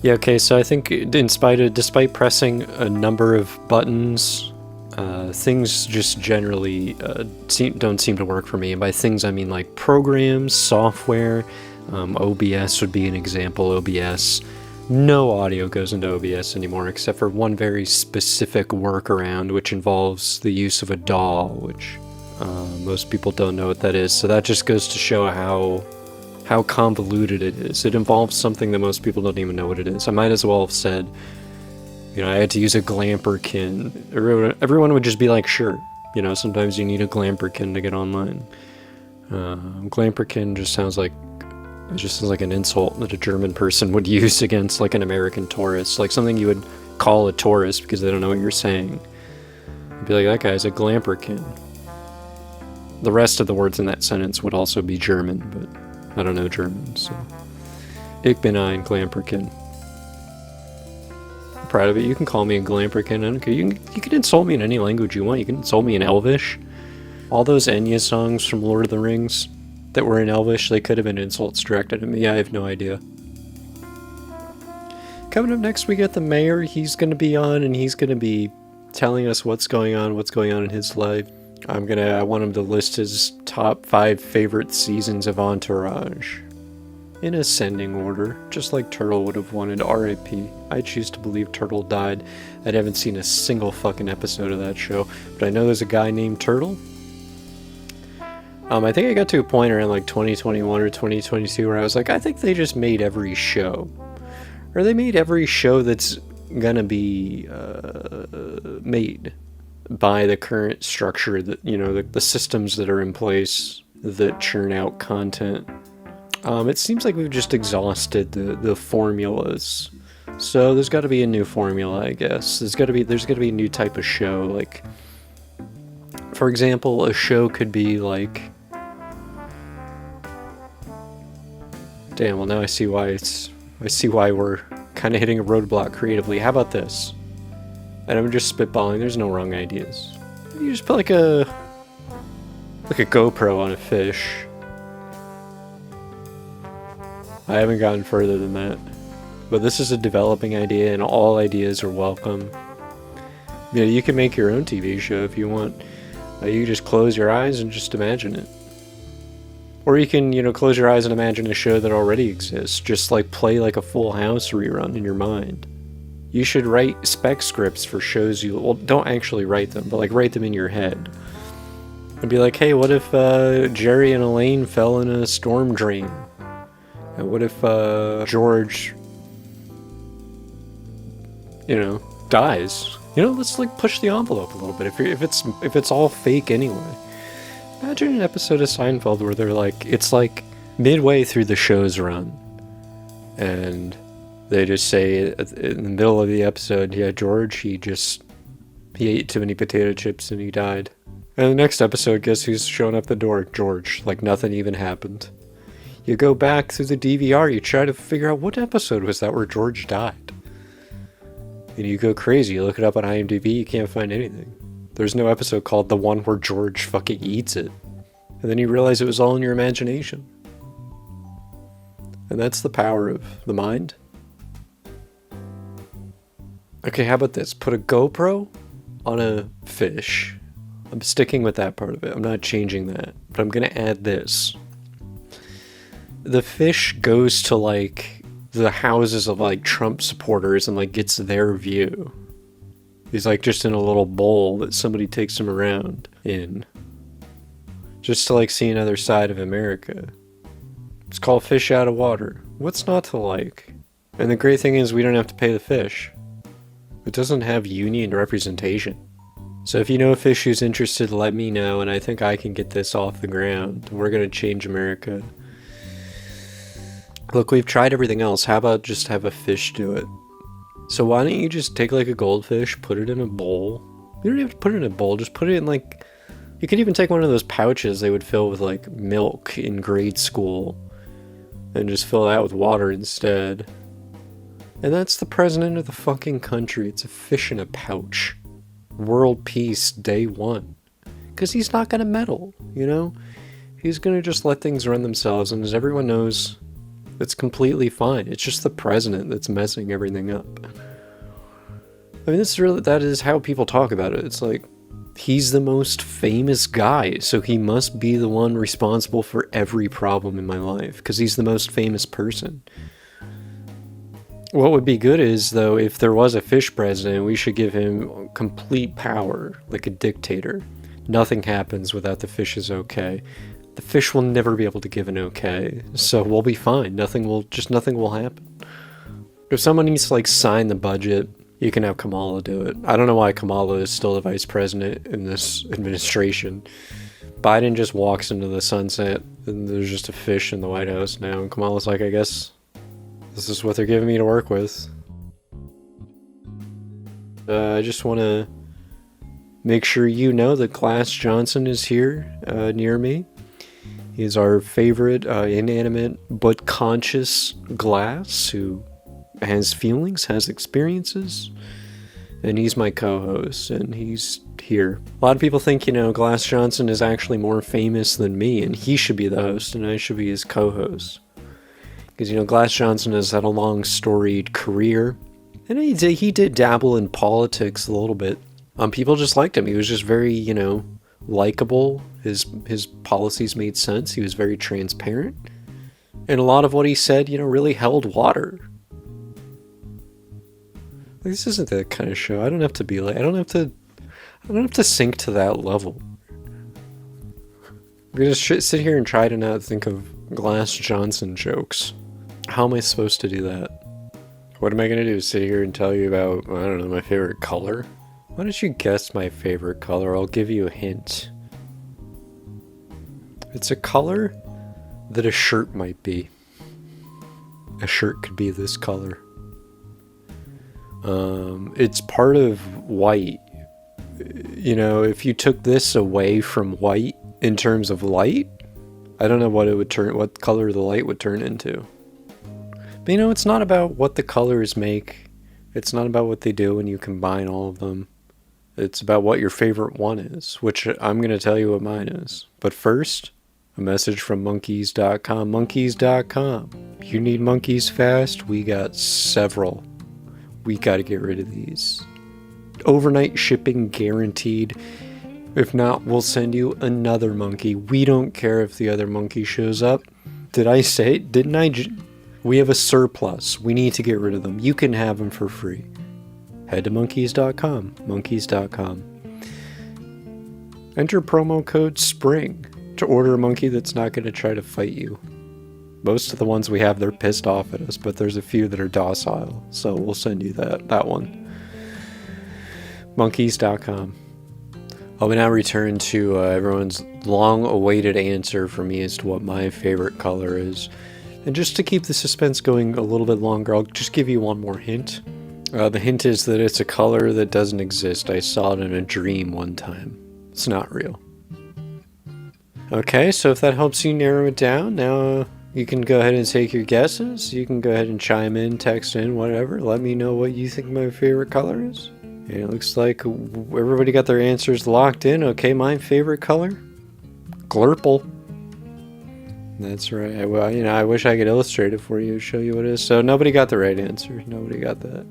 Yeah, okay, so I think despite pressing a number of buttons, things just generally don't seem to work for me. And by things, I mean like programs, software. OBS would be an example. OBS. No audio goes into OBS anymore except for one very specific workaround, which involves the use of a DAW, which most people don't know what that is. So that just goes to show how convoluted it is. It involves something that most people don't even know what it is. I might as well have said, I had to use a glamperkin. Everyone would just be like, sure. Sometimes you need a glamperkin to get online. Glamperkin just sounds like an insult that a German person would use against like an American tourist, like something you would call a tourist because they don't know what you're saying. You'd be like, that guy's a glamperkin. The rest of the words in that sentence would also be German, but I don't know German, so. Ich bin ein Glamperkin. I'm proud of it. You can call me a Glamperkin. I don't care. You can insult me in any language you want. You can insult me in Elvish. All those Enya songs from Lord of the Rings that were in Elvish, they could have been insults directed at me. I have no idea. Coming up next, we get the mayor. He's going to be on, and he's going to be telling us what's going on in his life. I want him to list his top 5 favorite seasons of Entourage. In ascending order, just like Turtle would have wanted. R.I.P. I choose to believe Turtle died. I haven't seen a single fucking episode of that show, but I know there's a guy named Turtle. I think I got to a point around like 2021 or 2022 where I was like, I think they just made every show. Or they made every show that's gonna be made by the current structure that, the systems that are in place that churn out content. It seems like we've just exhausted the formulas. So there's got to be a new formula, I guess. There's got to be a new type of show. Like, for example, a show could be like, damn, well now I see why we're kind of hitting a roadblock creatively. How about this? And I'm just spitballing, there's no wrong ideas. You just put like a GoPro on a fish. I haven't gotten further than that. But this is a developing idea, and all ideas are welcome. You can make your own TV show if you want. You just close your eyes and just imagine it. Or you can, close your eyes and imagine a show that already exists. Just like play like a Full House rerun in your mind. You should write spec scripts for shows don't actually write them, but like write them in your head. And be like, hey, what if Jerry and Elaine fell in a storm drain? And what if George, dies? Let's like push the envelope a little bit. If it's all fake anyway. Imagine an episode of Seinfeld where they're like, it's like midway through the show's run, and they just say in the middle of the episode, yeah, George, he ate too many potato chips and he died. And the next episode, guess who's showing up the door? George, like nothing even happened. You go back through the DVR, you try to figure out what episode was that where George died. And you go crazy, you look it up on IMDb, you can't find anything. There's no episode called the one where George fucking eats it. And then you realize it was all in your imagination. And that's the power of the mind. Okay, how about this? Put a GoPro on a fish. I'm sticking with that part of it. I'm not changing that. But I'm gonna add this. The fish goes to like the houses of like Trump supporters and like gets their view. He's like just in a little bowl that somebody takes him around in. Just to like see another side of America. It's called Fish Out of Water. What's not to like? And the great thing is we don't have to pay the fish. It doesn't have union representation. So if you know a fish who's interested, let me know, and I think I can get this off the ground. We're gonna change America. Look, we've tried everything else. How about just have a fish do it? So why don't you just take like a goldfish, put it in a bowl. You don't have to put it in a bowl, just put it in like... You could even take one of those pouches they would fill with like milk in grade school. And just fill that with water instead. And that's the president of the fucking country. It's a fish in a pouch. World peace, day one. Because he's not gonna meddle, He's gonna just let things run themselves, and as everyone knows, It's completely fine. It's just the president that's messing everything up. I mean, that is how people talk about it. It's like, he's the most famous guy, so he must be the one responsible for every problem in my life, because he's the most famous person. What would be good is, though, if there was a fish president, we should give him complete power, like a dictator. Nothing happens without the fish's okay. The fish will never be able to give an okay, so we'll be fine. Nothing will happen. If someone needs to, like, sign the budget, you can have Kamala do it. I don't know why Kamala is still the vice president in this administration. Biden just walks into the sunset, and there's just a fish in the White House now, and Kamala's like, I guess this is what they're giving me to work with. I just want to make sure you know that Glass Johnson is here near me. He's our favorite inanimate but conscious glass who has feelings, has experiences, and he's my co-host, and he's here. A lot of people think, Glass Johnson is actually more famous than me, and he should be the host, and I should be his co-host. Because, Glass Johnson has had a long, storied career, and he did dabble in politics a little bit. People just liked him. He was just very, likable. His policies made sense. He was very transparent. And a lot of what he said, really held water. Like, this isn't that kind of show. I don't have to be like, I don't have to sink to that level. We're gonna sit here and try to not think of Glass Johnson jokes. How am I supposed to do that? What am I gonna do? Sit here and tell you about, I don't know, my favorite color? Why don't you guess my favorite color? I'll give you a hint. It's a color that a shirt might be. A shirt could be this color. It's part of white. If you took this away from white in terms of light, I don't know what color the light would turn into. But it's not about what the colors make. It's not about what they do when you combine all of them. It's about what your favorite one is, which I'm going to tell you what mine is. But first, a message from monkeys.com. Monkeys.com. You need monkeys fast? We got several. We got to get rid of these. Overnight shipping guaranteed. If not, we'll send you another monkey. We don't care if the other monkey shows up. Did I say it? Didn't I? We have a surplus. We need to get rid of them. You can have them for free. Head to monkeys.com. Monkeys.com. Enter promo code SPRING to order a monkey that's not going to try to fight you. Most of the ones we have, they're pissed off at us, but there's a few that are docile, so we'll send you that one. Monkeys.com. I will now return to everyone's long-awaited answer for me as to what my favorite color is. And just to keep the suspense going a little bit longer, I'll just give you one more hint. The hint is that it's a color that doesn't exist. I saw it in a dream one time. It's not real. Okay, so if that helps you narrow it down, now you can go ahead and take your guesses. You can go ahead and chime in, text in, whatever. Let me know what you think my favorite color is. And it looks like everybody got their answers locked in. Okay, my favorite color? Glurple. That's right. I wish I could illustrate it for you, show you what it is. So nobody got the right answer. Nobody got that.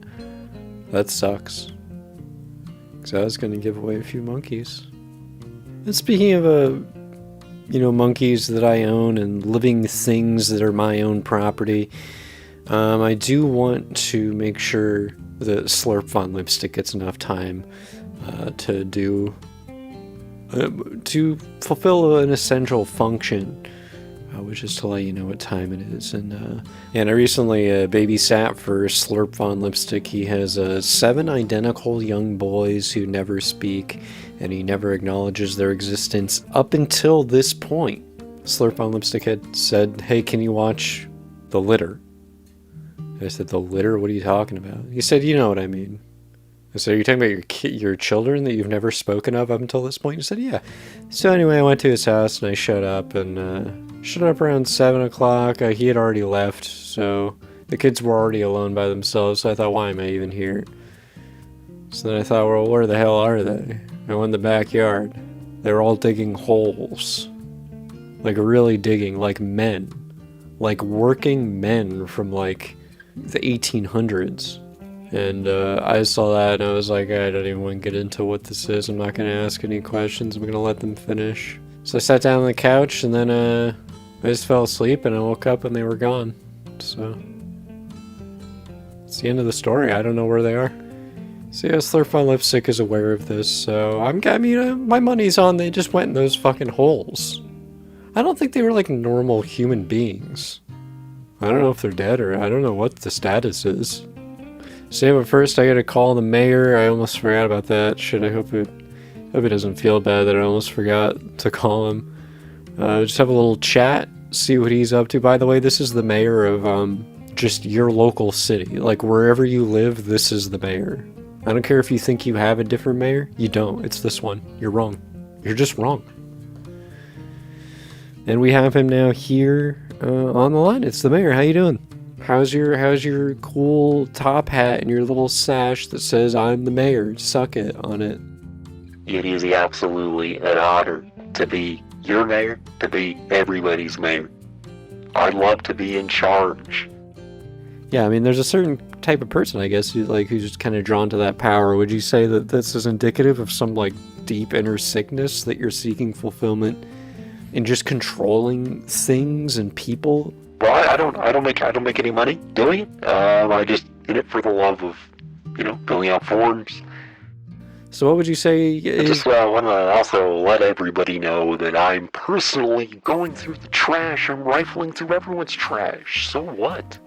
That sucks. Because I was going to give away a few monkeys. And speaking of monkeys that I own and living things that are my own property, I do want to make sure that Slurp Fun Lipstick gets enough time to fulfill an essential function, which is to let you know what time it is. And I recently babysat for Slurp Fun Lipstick. He has 7 identical young boys who never speak, and he never acknowledges their existence up until this point. Slurp Fun Lipstick had said, "Hey, can you watch The Litter?" I said, "The Litter? What are you talking about?" He said, "You know what I mean." I said, "Are you talking about your children that you've never spoken of up until this point?" He said, "Yeah." So anyway, I went to his house and I showed up, and showed up around 7 o'clock. He had already left, so the kids were already alone by themselves. So I thought, why am I even here? So then I thought, well, where the hell are they? I went in the backyard. They were all digging holes. Like really digging, like men. like working men from like the 1800s. And I saw that and I was like, I don't even want to get into what this is. I'm not going to ask any questions. I'm going to let them finish. So I sat down on the couch and then I just fell asleep and I woke up and they were gone. So it's the end of the story. I don't know where they are. So yeah, Slurp on Lipstick is aware of this. So my money's on they just went in those fucking holes. I don't think they were like normal human beings. I don't know if they're dead or I don't know what the status is. So yeah, but first I gotta call the mayor. I almost forgot about that. Shit, I hope it doesn't feel bad that I almost forgot to call him. Just have a little chat, see what he's up to. By the way, this is the mayor of just your local city. Like wherever you live, this is the mayor. I don't care if you think you have a different mayor. You don't. It's this one. You're wrong. You're just wrong. And we have him now here on the line. It's the mayor. How you doing? How's your cool top hat and your little sash that says "I'm the mayor"? Suck it on it. It is absolutely an honor to be your mayor, to be everybody's mayor. I'd love to be in charge. Yeah, I mean, there's a certain type of person, I guess, who's just kind of drawn to that power. Would you say that this is indicative of some like deep inner sickness that you're seeking fulfillment in just controlling things and people? Well, I don't make any money doing it. I just in it for the love of, filling out forms. So what would you say? I just want to also let everybody know that I'm personally going through the trash. I'm rifling through everyone's trash. So what?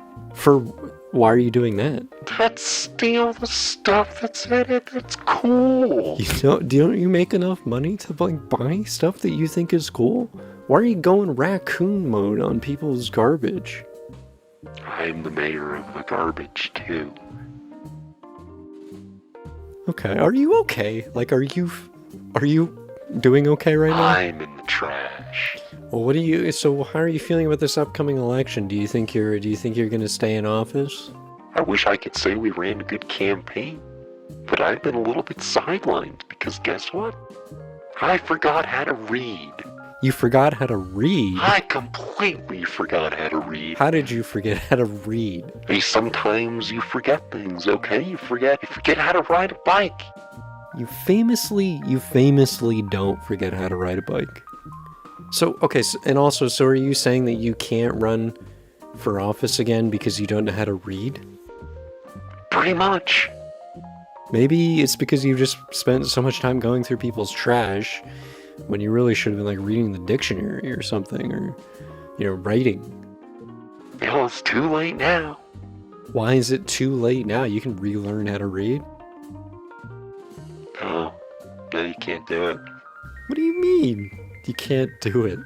Why are you doing that? Let's steal the stuff that's in it. That's cool. Don't you make enough money to like buy stuff that you think is cool? Why are you going raccoon mode on people's garbage? I'm the mayor of the garbage too. Okay, are you okay? Like, are you doing okay right now? I'm in the trash. Well, so how are you feeling about this upcoming election? Do you think you're gonna stay in office? I wish I could say we ran a good campaign, but I've been a little bit sidelined because guess what? I forgot how to read. You forgot how to read? I completely forgot how to read. How did you forget how to read? Hey, sometimes you forget things, okay? You forget how to ride a bike. You famously don't forget how to ride a bike. So, okay, so are you saying that you can't run for office again because you don't know how to read? Pretty much. Maybe it's because you've just spent so much time going through people's trash when you really should have been like reading the dictionary or something, or writing. Well, it's too late now. Why is it too late now? You can relearn how to read. Oh, no, you can't do it. What do you mean? You can't do it.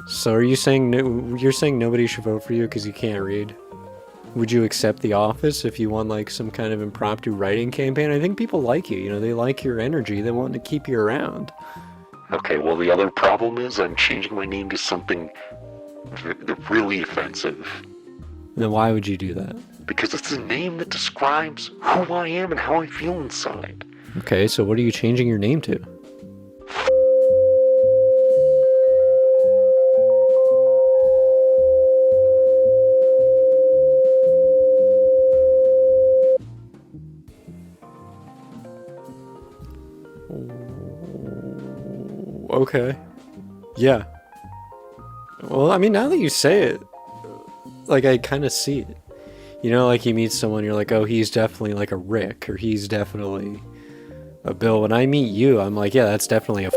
So are you saying you're saying nobody should vote for you because you can't read? Would you accept the office if you won like some kind of impromptu writing campaign? I think people like you. They like your energy. They want to keep you around. Okay, well, the other problem is I'm changing my name to something really offensive. Then why would you do that? Because it's a name that describes who I am and how I feel inside. Okay, so what are you changing your name to? Okay. Yeah. Well, I mean, now that you say it, like, I kind of see it. Like you meet someone, you're like, oh, he's definitely like a Rick, or he's definitely a Bill. When I meet you, I'm like, yeah, that's definitely a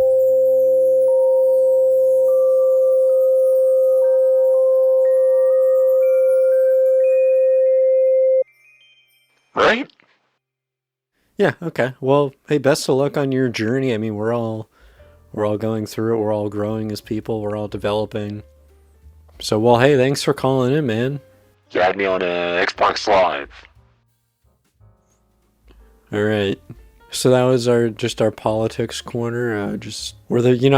Right? Yeah, okay. Well, hey, best of luck on your journey. I mean, we're all going through it. We're all growing as people. We're all developing. So, well, hey, thanks for calling in, man. You had me on Xbox Live. All right. So that was our politics corner. I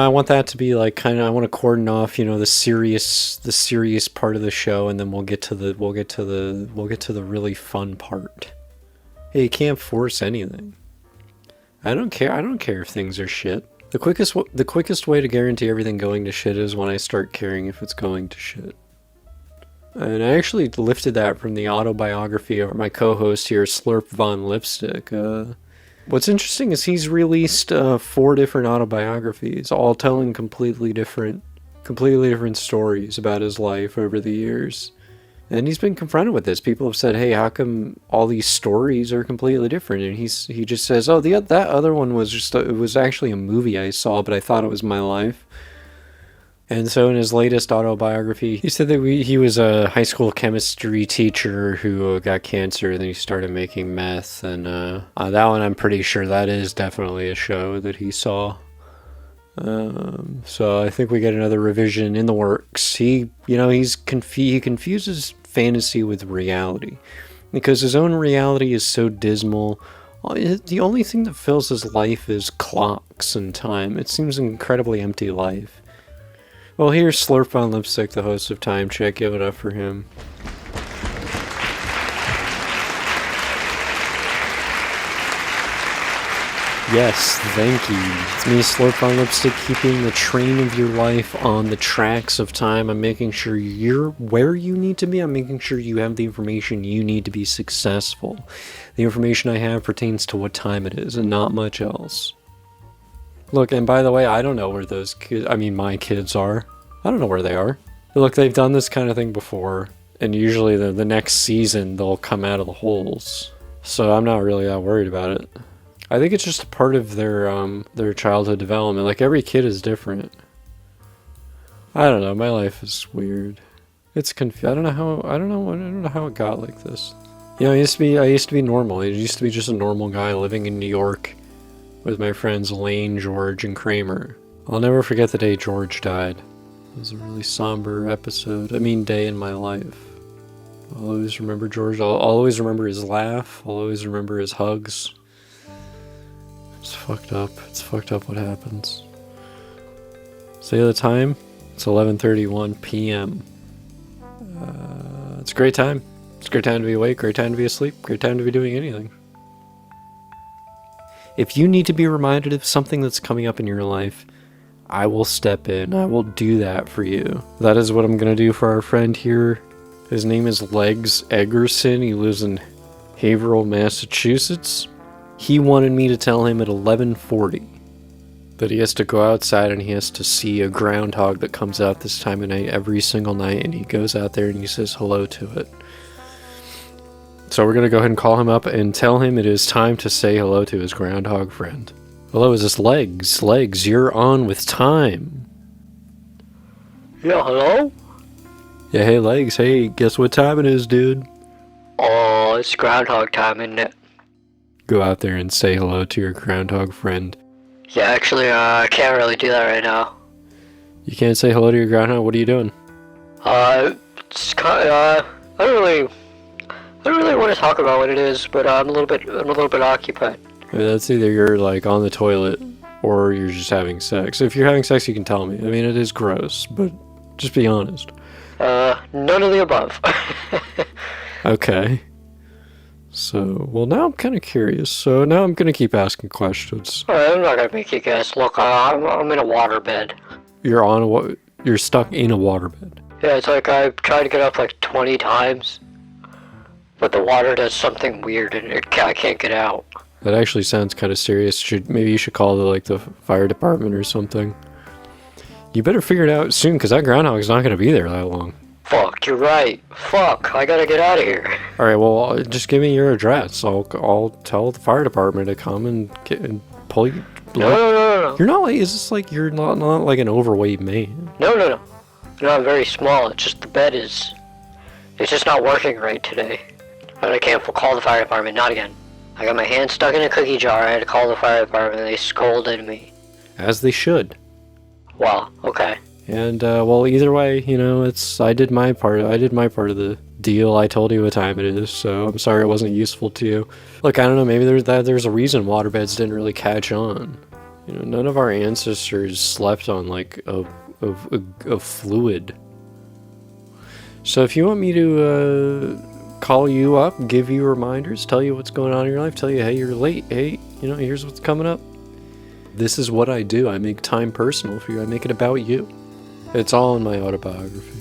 want that to be like I want to cordon off, the serious part of the show, and then we'll get to the really fun part. Hey, you can't force anything. I don't care if things are shit. The quickest way to guarantee everything going to shit is when I start caring if it's going to shit. And I actually lifted that from the autobiography of my co-host here, Slurp Von Lipstick. What's interesting is he's released 4 different autobiographies, all telling completely different stories about his life over the years. And he's been confronted with this. People have said, hey, how come all these stories are completely different? And he just says, oh, that other one was it was actually a movie I saw, but I thought it was my life. And so in his latest autobiography, he said that he was a high school chemistry teacher who got cancer, and then he started making meth. And that one, I'm pretty sure that is definitely a show that he saw. So I think we get another revision in the works. He confuses fantasy with reality, because his own reality is so dismal. The only thing that fills his life is clocks and time. It seems an incredibly empty life. Well, here's Slurp on Lipstick, the host of Time Check. Give it up for him. Yes, thank you. It's me, Slurp on Lipstick, keeping the train of your life on the tracks of time. I'm making sure you're where you need to be. I'm making sure you have the information you need to be successful. The information I have pertains to what time it is and not much else. Look, and by the way, I don't know where those kids, my kids are. I don't know where they are. Look, they've done this kind of thing before, and usually the next season they'll come out of the holes. So I'm not really that worried about it. I think it's just a part of their childhood development. Like, every kid is different. I don't know. My life is weird. It's I don't know how it got like this. I used to be normal. I used to be just a normal guy living in New York with my friends Lane, George, and Kramer. I'll never forget the day George died. It was a really somber day in my life. I'll always remember George. I'll always remember his laugh. I'll always remember his hugs. It's fucked up. It's fucked up what happens. Say the time. It's 11:31 p.m. It's a great time. It's a great time to be awake, great time to be asleep, great time to be doing anything. If you need to be reminded of something that's coming up in your life, I will step in. I will do that for you. That is what I'm going to do for our friend here. His name is Legs Eggerson. He lives in Haverhill, Massachusetts. He wanted me to tell him at 11:40 that he has to go outside and he has to see a groundhog that comes out this time of night every single night, and he goes out there and he says hello to it. So we're going to go ahead and call him up and tell him it is time to say hello to his groundhog friend. Hello, is this Legs? Legs, you're on with time. Yeah, hello? Yeah, hey Legs, hey, guess what time it is, dude? Oh, it's groundhog time, isn't it? Go out there and say hello to your groundhog friend. Yeah, actually, I can't really do that right now. You can't say hello to your groundhog? What are you doing? It's kind of, I don't really want to talk about what it is, but I'm a little bit occupied. That's either you're like on the toilet or you're just having sex. If you're having sex, you can tell me. I mean, it is gross, but just be honest. None of the above. Okay. So, well, now I'm kind of curious. So now I'm gonna keep asking questions. Alright, I'm not gonna make you guess. Look, I'm in a waterbed. You're stuck in a waterbed. Yeah, it's like I've tried to get up like 20 times, but the water does something weird and I can't get out. That actually sounds kind of serious. Maybe you should call the fire department or something. You better figure it out soon, because that groundhog's not gonna be there that long. Fuck, you're right. Fuck, I gotta get out of here. Alright, well, just give me your address. I'll tell the fire department to come and pull you. No. You're not like, is this like, you're not like an overweight man? No. No, I'm very small. It's just the bed it's just not working right today. And I can't call the fire department, not again. I got my hand stuck in a cookie jar. I had to call the fire department. They scolded me. As they should. Wow, okay. And, well, either way, I did my part of the deal. I told you what time it is, so I'm sorry it wasn't useful to you. Look, I don't know, maybe there's a reason waterbeds didn't really catch on. None of our ancestors slept on, like, a fluid. So if you want me to, call you up, give you reminders, tell you what's going on in your life, tell you, hey, you're late, hey, here's what's coming up. This is what I do. I make time personal for you. I make it about you. It's all in my autobiography.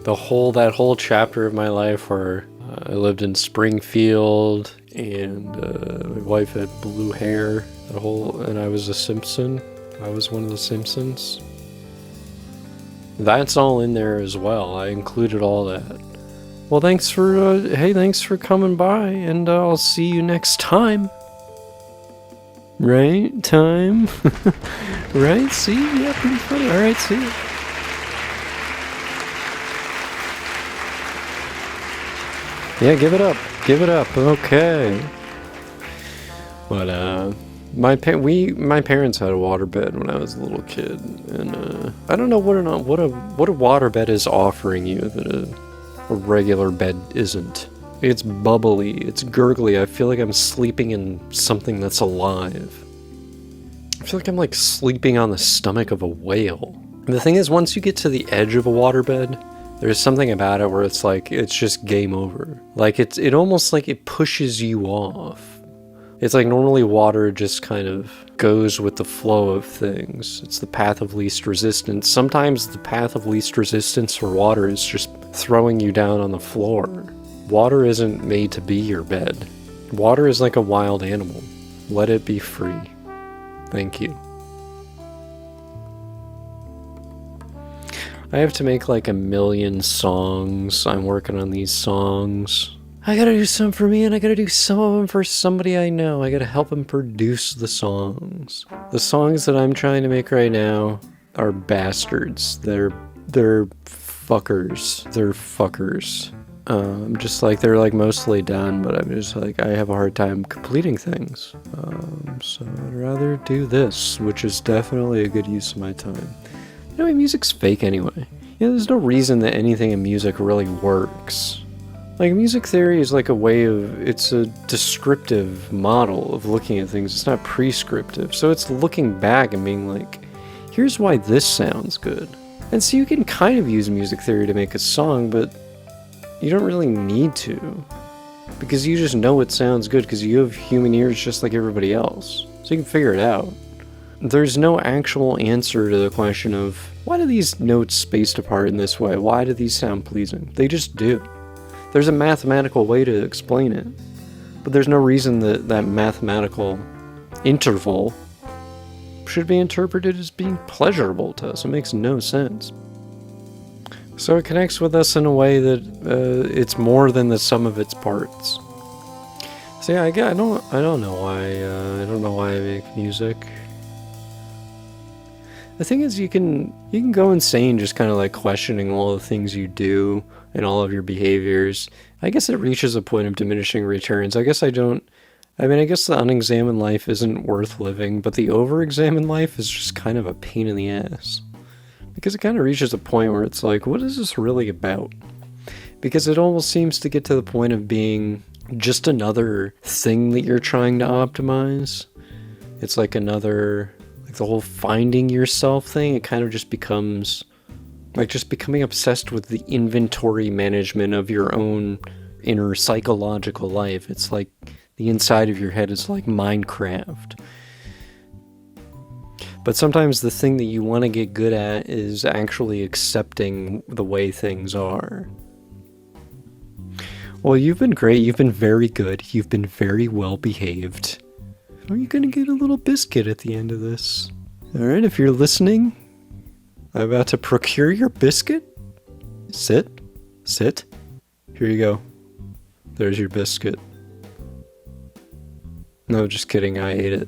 that whole chapter of my life where I lived in Springfield and my wife had blue hair, and I was a Simpson. I was one of the Simpsons. That's all in there as well. I included all that. Well, thanks for coming by, and I'll see you next time. Right? Time? Right? See? Yeah, pretty funny. Alright, see you. Yeah, give it up. Give it up. Okay. But, my parents had a waterbed when I was a little kid, and I don't know what a waterbed is offering you that a regular bed isn't. It's bubbly, it's gurgly. I feel like I'm sleeping in something that's alive. I feel like I'm like sleeping on the stomach of a whale. And the thing is, once you get to the edge of a waterbed, there's something about it where it's like it's just game over. Like it almost like it pushes you off. It's like normally water just kind of goes with the flow of things. It's the path of least resistance. Sometimes the path of least resistance for water is just throwing you down on the floor. Water isn't made to be your bed. Water is like a wild animal. Let it be free. Thank you. I have to make like 1 million songs. I'm working on these songs. I gotta do some for me, and I gotta do some of them for somebody I know. I gotta help them produce the songs. The songs that I'm trying to make right now are bastards. They're fuckers. They're fuckers. Just like they're like mostly done, but I'm just like I have a hard time completing things. So I'd rather do this, which is definitely a good use of my time. You know, music's fake anyway. There's no reason that anything in music really works. Like, music theory is like a way of, it's a descriptive model of looking at things. It's not prescriptive. So it's looking back and being like, here's why this sounds good. And so you can kind of use music theory to make a song, but you don't really need to. Because you just know it sounds good because you have human ears just like everybody else. So you can figure it out. There's no actual answer to the question of, why do these notes spaced apart in this way? Why do these sound pleasing? They just do. There's a mathematical way to explain it, but there's no reason that that mathematical interval should be interpreted as being pleasurable to us. It makes no sense. So it connects with us in a way that it's more than the sum of its parts. So yeah, I don't know why I make music. The thing is, you can go insane just kind of like questioning all the things you do and all of your behaviors. I guess it reaches a point of diminishing returns. I guess the unexamined life isn't worth living, but the over-examined life is just kind of a pain in the ass. Because it kind of reaches a point where it's like, what is this really about? Because it almost seems to get to the point of being just another thing that you're trying to optimize. It's like another, like the whole finding yourself thing. It kind of just becomes like just becoming obsessed with the inventory management of your own inner psychological life. It's like the inside of your head is like Minecraft. But sometimes the thing that you want to get good at is actually accepting the way things are. Well, you've been great. You've been very good. You've been very well behaved. Are you going to get a little biscuit at the end of this? Alright, if you're listening, I'm about to procure your biscuit. Sit. Here you go. There's your biscuit. No, just kidding. I ate it.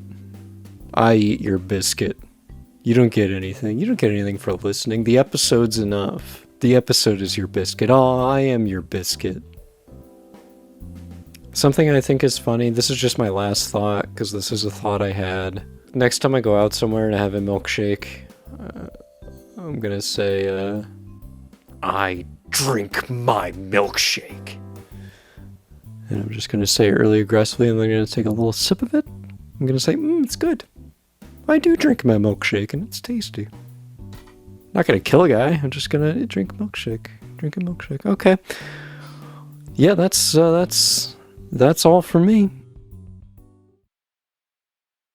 I eat your biscuit. You don't get anything. You don't get anything for listening. The episode's enough. The episode is your biscuit. Oh, I am your biscuit. Something I think is funny. This is just my last thought, because this is a thought I had. Next time I go out somewhere and I have a milkshake, I'm gonna say, I drink my milkshake. And I'm just gonna say it really aggressively, and then I'm gonna take a little sip of it. I'm gonna say, it's good. I do drink my milkshake, and it's tasty. Not gonna kill a guy, I'm just gonna drink milkshake. Drink a milkshake. Okay. Yeah, that's all for me.